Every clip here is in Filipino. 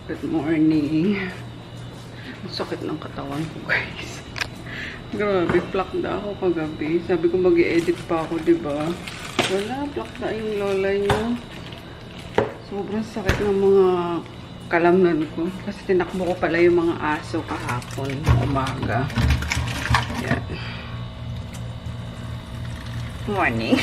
Good morning. Ang sakit ng katawan ko, guys. Grabe, plak na ako kagabi. Sabi ko mag-i-edit pa ako, diba? Wala, plak na yung lola niyo. Sobrang sakit ng mga kalamnan ko. Kasi tinakbo ko pala yung mga aso kahapon, umaga. Yan. Morning.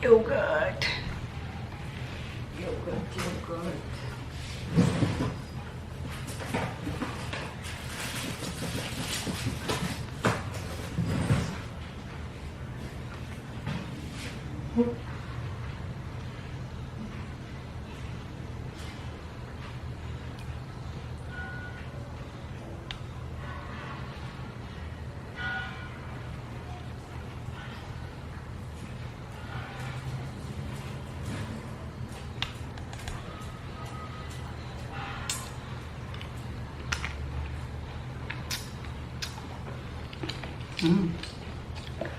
Yogurt. Yogurt.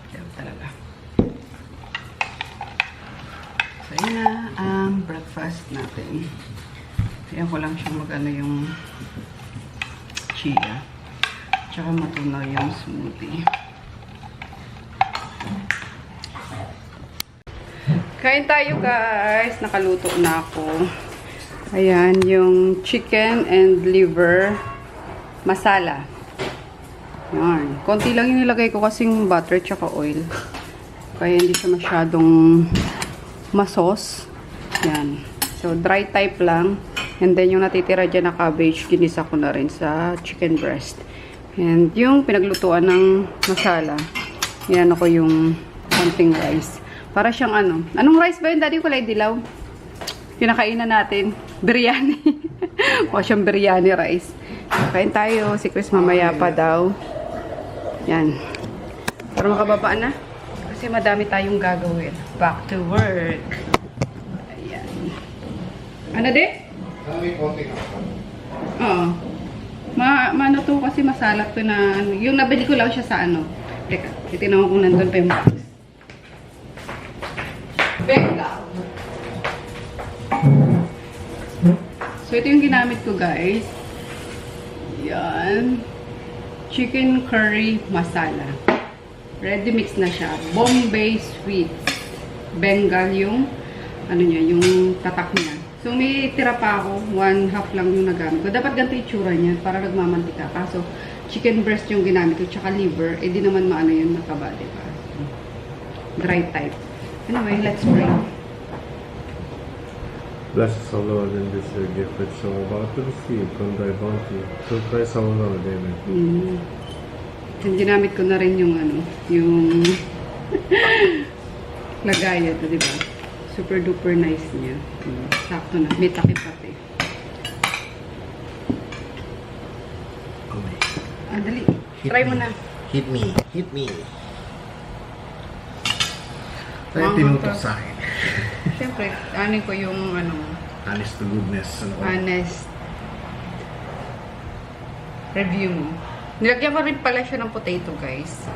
Sarap talaga. So, yun na ang breakfast natin. Kaya ko lang siyang mag-ano yung chia. Tsaka matunaw yung smoothie. Kain tayo, guys. Nakaluto na ako. Ayan, yung chicken and liver masala. Yan. Konti lang yung nilagay ko kasing butter tsaka oil. Kaya hindi siya masyadong masos. Yan. So, dry type lang. And then, yung natitira dyan na cabbage, ginisa ko na rin sa chicken breast. And yung pinaglutuan ng masala, yan ako yung konting rice. Para siyang ano. Anong rice ba yun? Daddy, kulay dilaw. Pinakainan natin. Biryani. O siyang biryani rice. Kain tayo. Si Chris mamaya pa daw. Yan. Para makababa na. Kasi madami tayong gagawin. Back to work. Ayan. Ano din? Oo. Maano to kasi masalak to na. Yung nabili ko lang siya sa ano. Teka. Titignan ko kung nandun pa yung box. Benga. So ito yung ginamit ko, guys. Yan. Chicken curry masala. Ready mix na siya. Bombay sweet. Bengal yung ano niya, yung tatak niya. So may tira pa ako. 1/2 lang yung nagamit ko. Dapat ganito yung tsura niya para nagmamantika. Kaso chicken breast yung ginamit ko tsaka liver. Eh di naman maano yun, mataba, diba? dry type. Anyway, let's pray. Bless us, O Lord, in this your gift which so about to receive from thy bounty. Through Christ our Lord. Amen. And ginamit ko na rin yung yung lagay ito, di ba? Super duper nice niya. Sakto na. May takip pati. Dali. Try mo na. Hit me. Hit me. Tayo tinutok sa akin. Siyempre, ano ko yung Honest to goodness. honest review mo. Nilagyan ko rin pala siya ng potato, guys.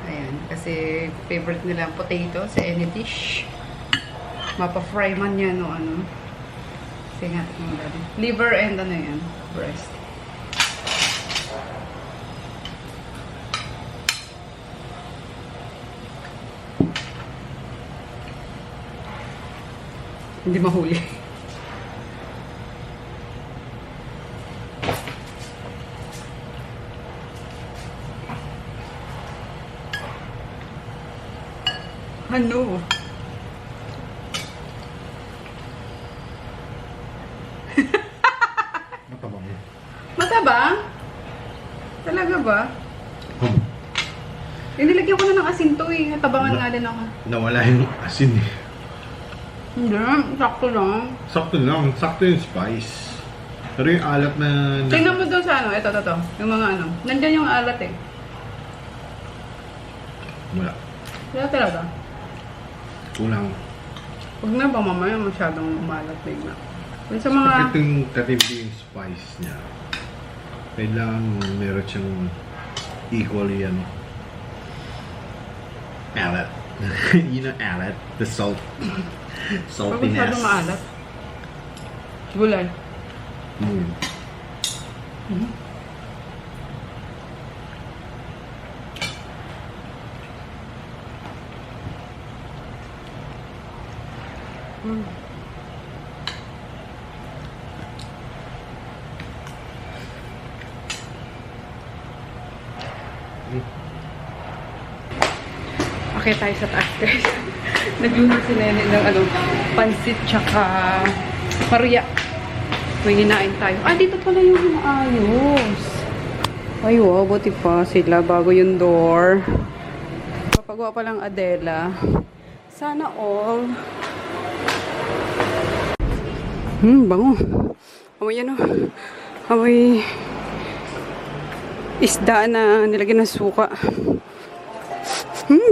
Ayan. Kasi favorite nila ang potato sa any dish. Mapa-fry man yan o ano. Kasi nga, liver and yan, breast. Hindi mahuli. Ano? Mataba mo. Mataba? Talaga ba? Nilagyan ko na ng asin to eh. Natabangan nga din ako. Nawala yung asin eh. Hindi, sakto lang. Sakto lang. Sakto yung spice. Pero yung alat na... Tingnan mo doon sa ito. Yung mga nandyan yung alat eh. Wala. Wala talaga. Kulang. Huwag na ba mamaya masyadong umalat bigla. Kung sa mga... Ito yung tatibig yung spice niya. Kailangan meron siyang equally alat. You know alat? The salt. Huwag Saltiness. masyadong maalat. Gulay. Okay, tayo sa taas, guys. Nagluto si Nene ng pansit tsaka paruya. May hinain tayo. Ah, dito pala yung hinaayos. Ay, wow, buti pa sila bago yung door. Papagawa pa lang Adela. Sana all. Bango. Amoy amoy isda na nilagyan ng suka.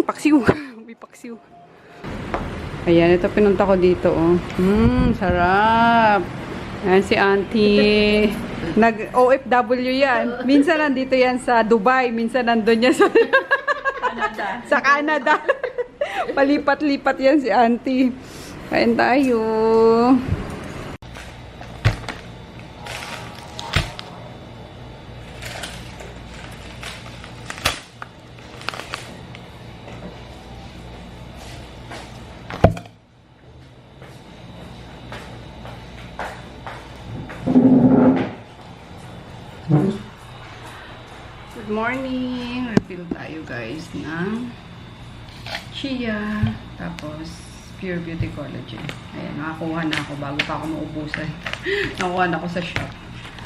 Paksiw. May paksiw. Ayan, ito pinunta ko dito, oh. Sarap. Ayan si Auntie. Nag-OFW yan. Minsan nandito yan sa Dubai. Minsan nandun yan sa Canada. Sa Canada. Palipat-lipat yan si Auntie. Kain tayo. Good morning! Refill tayo guys ng chia, tapos Pure Beauty Collagen. Ayan, nakakuha na ako bago pa ako maubusan. Nakuha na ako sa shop.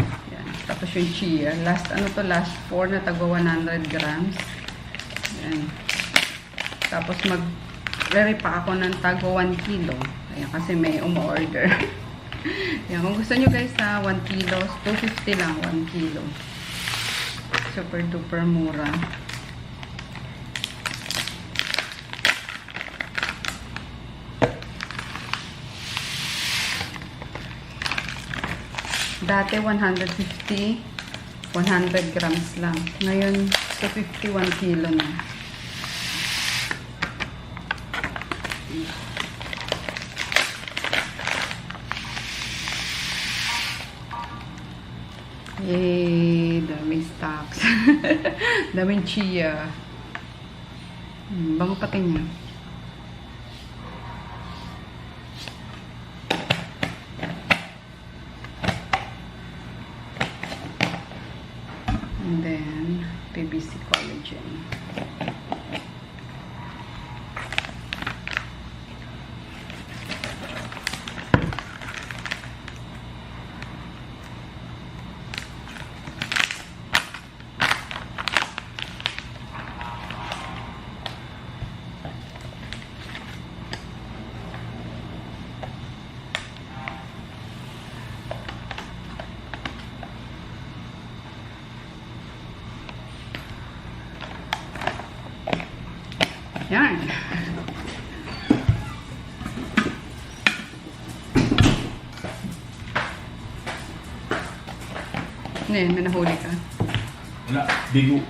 Ayan, tapos yung chia. Last 4 na tagwa 100 grams. Ayan. Tapos mag-repack ako ng tagwa 1 kilo. Ayan, kasi may umu-order. Ayan, kung gusto nyo guys sa 1 kilo, 250 lang 1 kilo. Super duper mura. Dati 150, 100 grams lang. Ngayon, 251 kilo na. Yay! Daming stocks. Daming chia. Bango pati niya. And then, PBC collagen. Yan. Ngayon, may nahuli ka. Wala, bigo.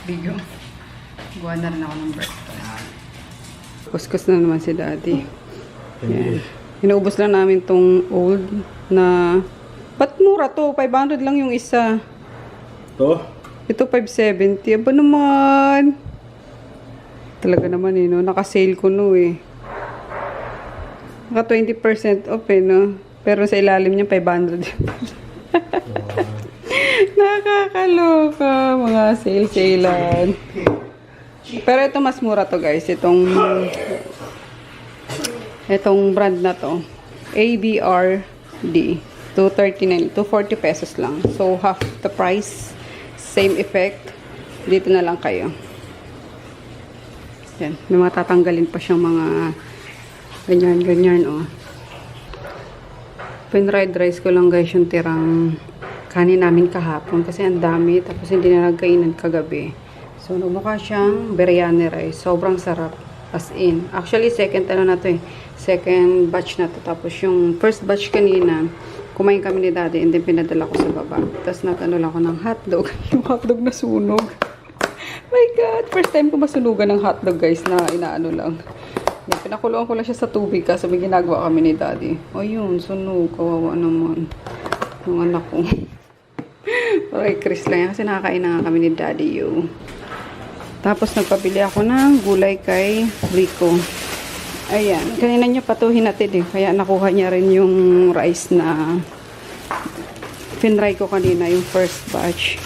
Bigo. Gawa na rin ako ng breakfast. Kuskus na naman si Daddy. Yan. Inaubos lang namin tong old na... Ba't mura to? 500 lang yung isa. To? Ito 570. Aba naman. Talaga naman eh, no? Naka-sale ko no eh. Naka 20% off eh, no? Pero sa ilalim niya 500. Nakakaloka. Mga sale-salean. Pero ito mas mura to guys. Itong brand na to. ABRD. 239. 240 pesos lang. So, half the price. Same effect. Dito na lang kayo. Yan. May mga tatanggalin pa siyang mga ganyan, oh. Pinried rice ko lang guys yung tirang kanin namin kahapon kasi ang dami. Tapos hindi na nagkainan kagabi. So, nagmukha siyang biryani rice. Sobrang sarap. As in. Actually, second na to eh. Second batch na to. Tapos yung first batch kanina, kumain kami ni Daddy and then pinadala ko sa baba. Tapos nag-ano lang ako ng hotdog. Yung hotdog na sunog. My God! First time ko masunugan ng hotdog guys na inaano lang. Yan, pinakuloan ko lang siya sa tubig kasi may ginagawa kami ni Daddy. O yun, sunog. Kawawa naman. Yung anak ko. Okay, Chris lang yan kasi nakakain na nga kami ni Daddy yun. Tapos nagpabili ako ng gulay kay Rico. Ayan. Kanina niya patuhin natin eh. Kaya nakuha niya rin yung rice na finry ko kanina, yung first batch.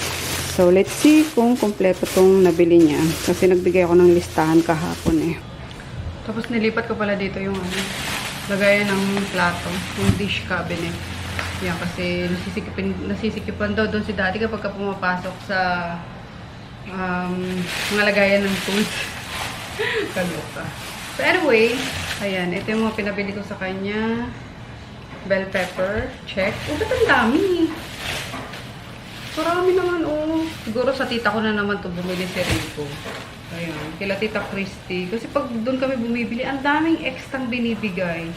So, let's see kung kompleto tong nabili niya. Kasi nagbigay ako ng listahan kahapon eh. Tapos nilipat ko pala dito yung lagayan ng plato. Yung dish cabinet. Yan, kasi nasisikipan daw doon si Daddy kapag pumapasok sa mga lagayan ng tools. Kaloka. So anyway, ayan, ito yung mga pinabili ko sa kanya. Bell pepper, check. Oh, ba't ang dami? Marami naman, oh. Siguro sa tita ko na naman to bumili si Rico. Ayan, kila Tita Christy. Kasi pag doon kami bumibili, ang daming extrang binibigay.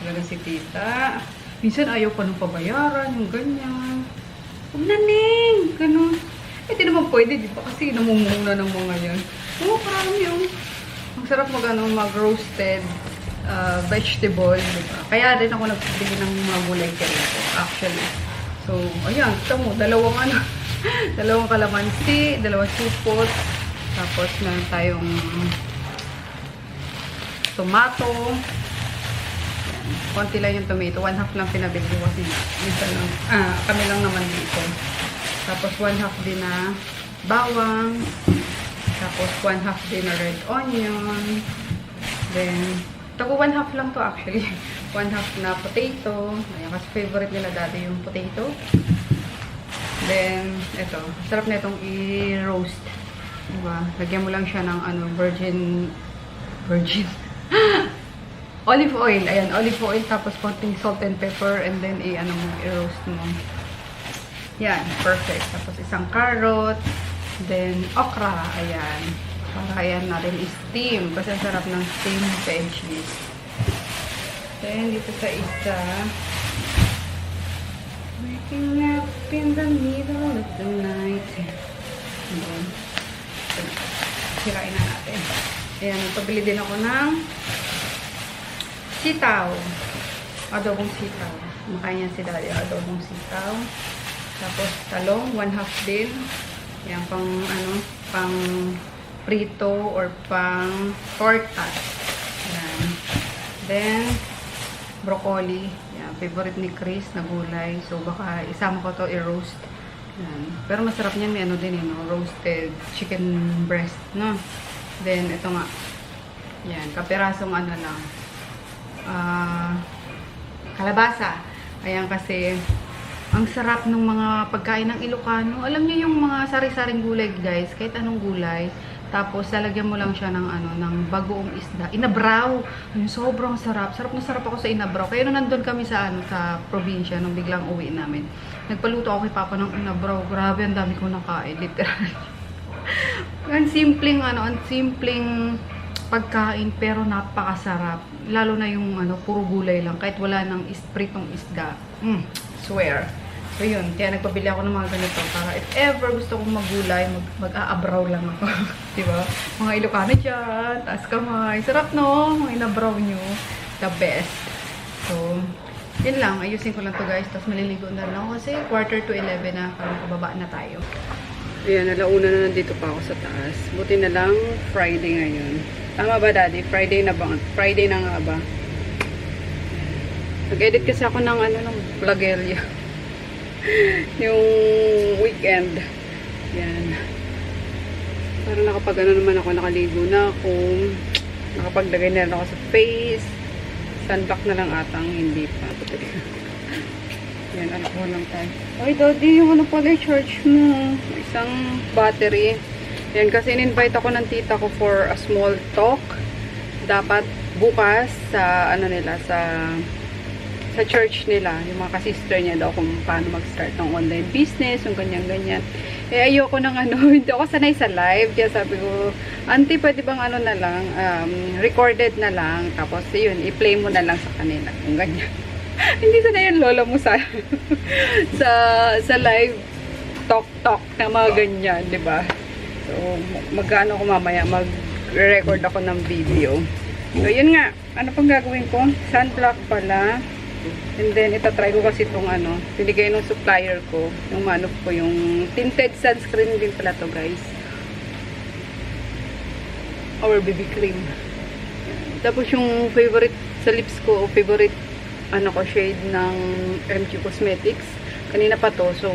Talaga si Tita. Minsan ayaw pa nung pabayaran, yung ganyan. Huwag na, Neng! Ganun. Eh, di naman pwede, di ba? Kasi namumuna ng mga yan. Oo, parang yung ang sarap mag-roasted vegetable, di ba? Kaya rin ako nagbili ng mga gulay kerito, actually. So, ayan, kita mo, dalawang kalamansi, dalawang supot, tapos meron tayong tomato. Konti lang yung tomato, 1/2 lang pinabili ko kasi minsan lang, kami lang naman dito. Tapos 1/2 din na bawang. Tapos 1/2 din na red onion. Then, tago 1/2 lang to actually. 1/2 na potato. Ayan, kasi favorite nila dati yung potato. Then, ito. Sarap na itong i-roast. Diba? Lagyan mo lang siya ng virgin olive oil. Ayan, olive oil. Tapos konting salt and pepper. And then, i-roast mo. Yan, perfect. Tapos isang carrot, then okra, ayan. Para ayan natin i-steam. Kasi ang sarap ng steamed veggies. Then, dito sa isa, waking up in the middle of the night. Ayan. Sirain na natin. Ayan, pabili din ako ng sitaw. Adobong sitaw. Makain yan si Daddy. Adobong sitaw. Tapos talong, 1/2 din. Yan, pang prito or pang torta. Yan. Then, broccoli. Yan, favorite ni Chris na gulay. So, baka isama ko to i-roast. Yan. Pero masarap niyan, may din, roasted chicken breast, no? Then, ito nga. Yan, kapirasong lang. Kalabasa. Ayan, kasi ang sarap ng mga pagkain ng Ilocano. Alam niyo yung mga sari-saring gulay, guys. Kahit anong gulay. Tapos, lalagyan mo lang siya ng, ng bagoong isda. Inabraw. Yung sobrang sarap. Sarap na sarap ako sa inabraw. Kaya nung nandun kami sa, sa probinsya, nung biglang uwi namin, nagpaluto ako kay Papa ng inabraw. Grabe, ang dami ko nakain. Literally. Ang simpleng ang simpleng pagkain pero napakasarap. Lalo na yung puro gulay lang kahit wala nang pritong isda. Swear. So yun, kaya nagpabili ako ng mga ganito para if ever gusto kong magulay, mag-aabraw lang ako. Diba? Mga Ilocano dyan, taas kamay. Sarap no? Mga inabraw nyo. The best. So, yun lang. Ayusin ko lang to guys. Tapos maliligo na rin ako kasi 11:45 na. Parang pababa na tayo. Ayan, alauna na nandito pa ako sa taas. Buti na lang Friday ngayon. Tama ba daddy? Friday na ba? Friday na nga ba? Nag-edit kasi ako ng ng vlogeria. Yung weekend. Yan. Parang naman ako, nakaligo na ako. Nakapaglagay na rin ako sa face. Sunblock na lang atang, hindi pa. Yan, alcohol lang tayo. Ay, daddy, yung pala charge mo. Isang battery. Yan, kasi in-invite ako ng tita ko for a small talk. Dapat bukas sa, nila, sa church nila. Yung mga ka-sister niya daw kung paano mag-start ng online business, yung ganyan-ganyan. Eh, ayoko ng hindi ako sanay sa live. Kaya sabi ko, auntie, pwede bang na lang, recorded na lang. Tapos, yun, i-play mo na lang sa kanila. Yung ganyan. Hindi sanay yung lola mo sa sa live talk na mga ganyan, di ba? So, mag-ano ko mamaya, mag-record ako ng video. So, yun nga. Ano pang gagawin ko? Sunblock pala. And then, itatry ko kasi itong binigay ng supplier ko. Yung yung tinted sunscreen din pala to guys. Or BB cream. Tapos yung favorite sa lips ko, favorite shade ng RMK Cosmetics. Kanina pa to. So,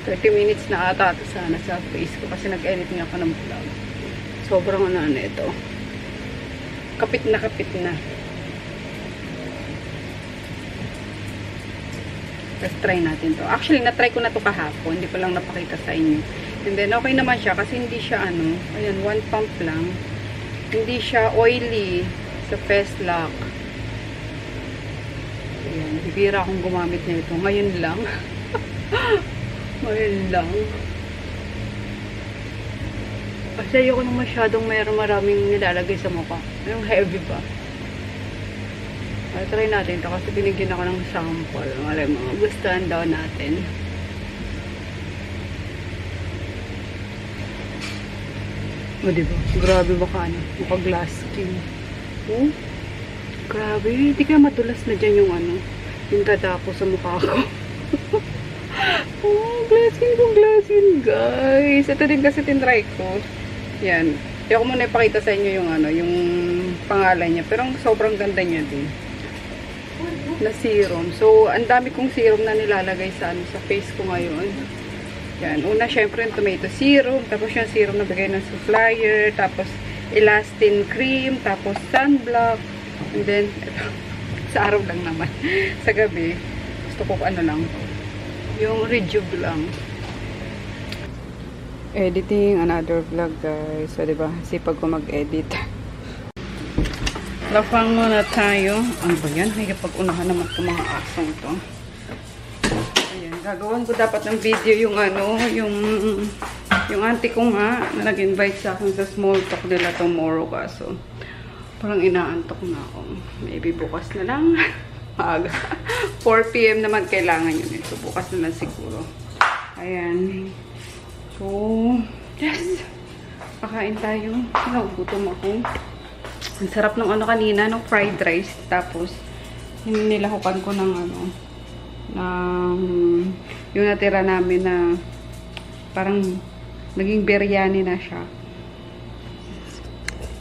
30 minutes na ata sana sa face ko kasi nag-edit nga ako ng vlog. Sobrang ito. Kapit na kapit na. Let's try natin to. Actually, na-try ko na to kahapon. Hindi ko lang napakita sa inyo. And then, okay naman siya kasi hindi siya ayan, one pump lang. Hindi siya oily sa face lock. Ayan, bibira akong gumamit na ito. Ngayon lang. Ngayon lang. Kasi ayoko nung masyadong maraming nilalagay sa mukha. Yung heavy ba? Try natin ito kasi binigyan ako ng sample. Mga gustuhan daw natin. O diba? Grabe baka mukha glass skin. Oh? Grabe. Hindi kaya madulas na dyan yung yung tadako sa mukha ko. Oh, glass skin guys. Ito din kasi tinry ko. Yan. Hindi ako muna ipakita sa inyo yung yung pangalan niya. Pero sobrang ganda niya din. Na serum. So, ang dami kong serum na nilalagay sa sa face ko ngayon. Yan. Una, syempre, yung tomato serum. Tapos yung serum na bigay ng supplier. Tapos, elastin cream. Tapos, sunblock. And then, ito. Sa araw lang naman. Sa gabi. Gusto ko lang. Yung rejuve lang. Editing another vlog, guys. So, diba? Sipag ko mag-edit. Lafang muna tayo. Ano ba yan? May pag-unahan naman itong mga asong ito. Ayan. Gagawin ko dapat ng video yung yung auntie ko nga na nag-invite sa akin sa small talk nila tomorrow. Kaso, parang inaantok na ako. Maybe bukas na lang. Maaga. 4 PM naman kailangan yun ito. Bukas na lang siguro. Ayan. So, yes. Pakain tayo. Nagugutom ako. Ang sarap ng kanina, ng fried rice. Tapos, nilahukan ko ng yung natira namin na parang naging biryani na siya.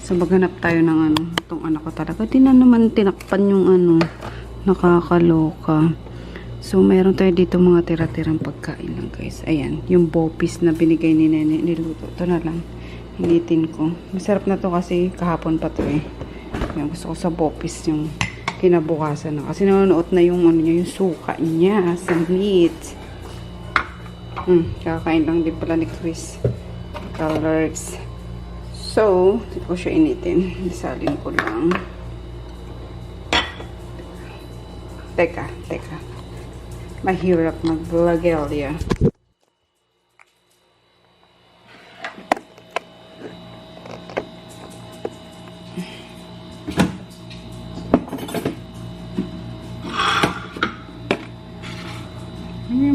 So, maghanap tayo ng itong anak ko talaga. Di na naman tinakpan yung nakakaloka. So, mayroon tayo dito mga tira-tirang pagkain lang guys. Ayan, yung bopis na binigay ni Nene, niluto. Ito na lang. Initin ko. Masarap na to kasi kahapon pa to eh. Yan, gusto ko sa bopis yung kinabukasan na. Kasi nanonood na yung yung suka niya sa meat. Kakain lang din pala ni Chris. Colors. So, hindi ko siya initin. Isalin ko lang. Teka. Mahirap mag-vlogeria.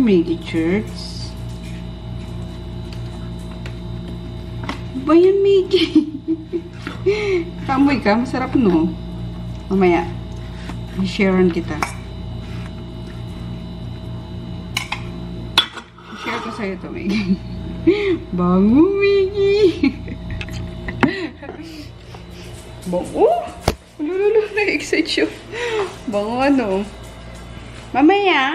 Mickey Shirts. Ba yan, Mickey? Kamoy ka, masarap no. Mamaya, i-sharean kita. I-share ko sa'yo to, Mickey. Bango, Mickey. Bango? Lululu, na-excite siya. Bango ano? Mamaya!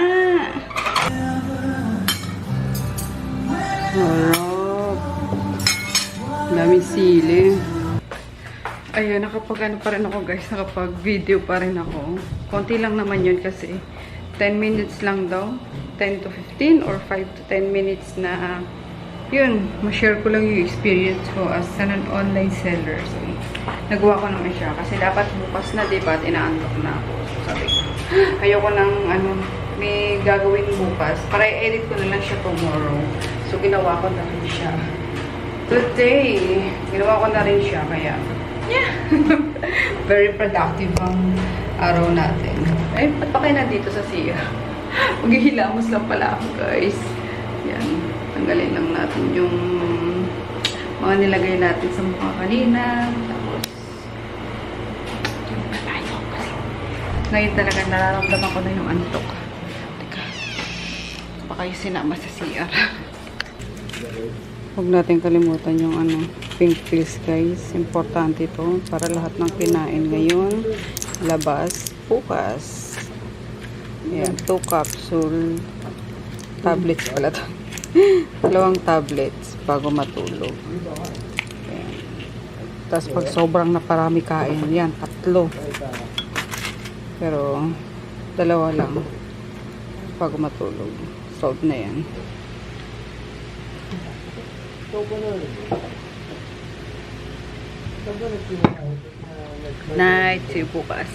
Harap. Daming sili. Ayan, nakapag ano pa rin ako guys. Nakapag video pa rin ako. Konti lang naman yun kasi 10 minutes lang daw. 10 to 15 or 5 to 10 minutes na yun, ma-share ko lang yung experience ko as an online seller. So, nagawa ko naman siya. Kasi dapat bukas na, diba? Inaantok na ako. So, sabi ko, ayoko nang, ano, may gagawin bukas. Para i-edit ko na lang siya tomorrow. So, ginawa ko na rin siya. Today, ginawa ko na rin siya. Kaya, yeah. Very productive ang araw natin. Ay, ba't pa kayo nandito sa siya? Maghihilamos lang pala ako, guys. Yan. Tanggalin lang natin yung mga nilagay natin sa mukha kanina. Tapos, tayo kasi. Ngayon talaga nararamdaman ko na yung antok. Teka. Pa kayo sinama sa CR. Huwag natin kalimutan yung ano, pink pills guys. Importante ito para lahat ng kinain ngayon. Labas. Bukas. Ayan. 2 capsule. Tablets pala ito. 2 tablets bago matulog. Ayan. Tapos pag sobrang naparami kain, yan, 3. Pero 2 lang bago matulog. Solved na yan. Night, see you bukas.